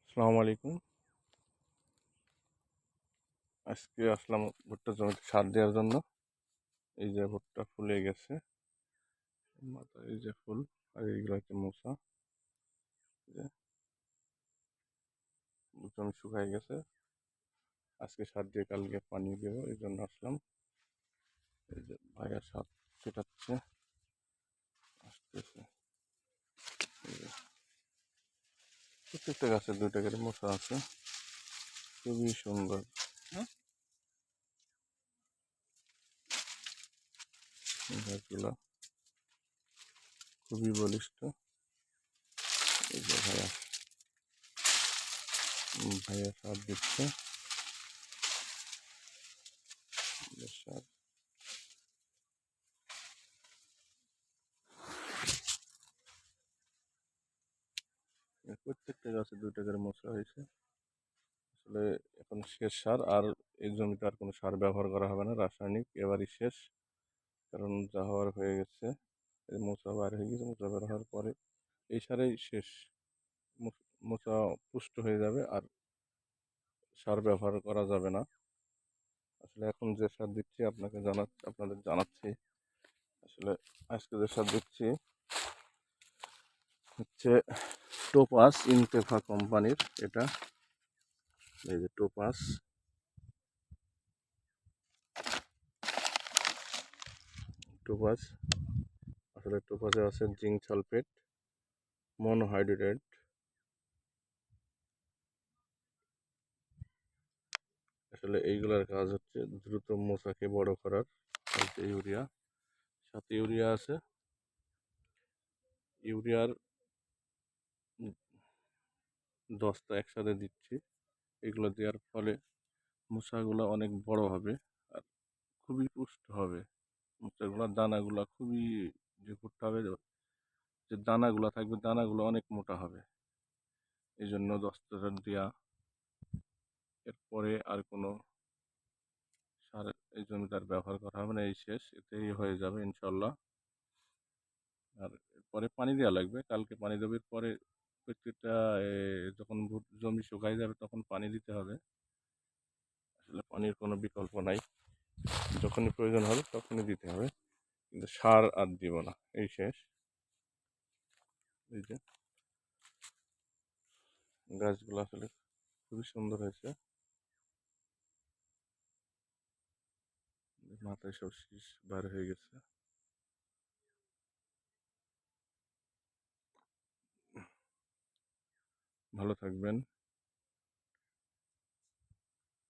আসসালামু আলাইকুম। আজকে আসলাম ভুট্টা জমিতে সার দেওয়ার জন্য। এই যে ভুট্টা ফুলে গেছে, মাথায় এই যে ফুল, আর এইগুলো হচ্ছে মোচা। এই যে জমি শুকায় গেছে, আজকে সার দিয়ে কালকে পানি দেবো, এই জন্য আসলাম। এই যে ভাইয়া সার ছিটাচ্ছে, আসতেছে। এই যে প্রত্যেকটা গাছে 2টা করে মোচা আছে, খুবই সুন্দর। এই গাছগুলো খুবই বলিষ্ঠ। এই যে ভাইয়া ভাইয়া সার দিচ্ছে। সার প্রত্যেকটা গাছে 2টা করে মোচা হয়েছে। আসলে এখন শেষ সার, আর এই জমিতে আর কোনো সার ব্যবহার করা হবে না, রাসায়নিক এবারই শেষ। কারণ যা হওয়ার হয়ে গেছে, এই মোচা বার হয়ে গেছে, মোচা বের হওয়ার পরে এই সারেই শেষ। মোচা পুষ্ট হয়ে যাবে, আর সার ব্যবহার করা যাবে না। আসলে এখন যে সার দিচ্ছি আপনাদের জানাচ্ছি। আসলে আজকে যে সার দিচ্ছি হচ্ছে টোপাস ইনটেফা কোম্পানির। এটা এই যে টোপাস টোপাস আসলে টোপাসে আছে জিঙ্ক সালফেট, মনোহাইড্রেট। আসলে এইগুলার কাজ হচ্ছে দ্রুত মোচাকে বড় করার। হচ্ছে ইউরিয়া, সাথে ইউরিয়া আছে। ইউরিয়ার 10টা একসাথে দিচ্ছি। এগুলো দেওয়ার ফলে মোচাগুলো অনেক বড় হবে, আর খুবই পুষ্ট হবে। মোচাগুলোর দানাগুলো খুবই, যে ভুট্টা হবে, যে দানাগুলো থাকবে, দানাগুলো অনেক মোটা হবে। এই জন্য 10টা দেওয়া। এরপরে আর কোনো সার এই জমিতে আর ব্যবহার করা হবে না, এই শেষ। এতেই হয়ে যাবে ইনশাল্লাহ। আর পরে পানি দেওয়া লাগবে, কালকে পানি দেওয়ার পরে প্রত্যেকটা যখন জমি শুকায় যাবে তখন পানি দিতে হবে। আসলে পানির কোনো বিকল্প নাই, যখনই প্রয়োজন হবে তখনই দিতে হবে, কিন্তু সার আর দিব না, এই শেষ। এই যে গাছগুলো আসলে খুবই সুন্দর হয়েছে, মাথায় সব শীষ বার হয়ে গেছে। ভালো থাকবেন।